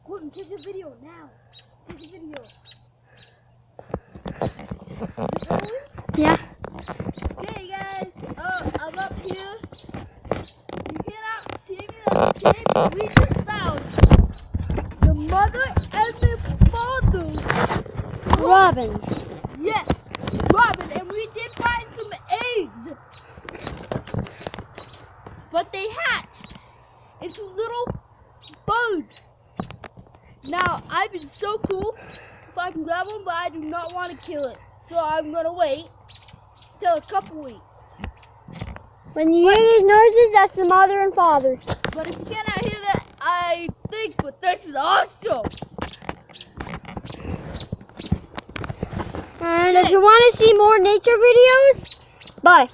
Gordon, take a video now. Take a video. Yeah. Okay, guys. I'm up here. You cannot see me that cave. We just found the mother and the father. Robin. Yes, Robin, and we did find some eggs. But they hatched into little birds. Now, I've been so cool if I can grab one, but I do not want to kill it. So I'm going to wait till a couple weeks. When you hear these noises, that's the mother and father. But if you cannot hear that, I think, but this is awesome. And if you want to see more nature videos, bye.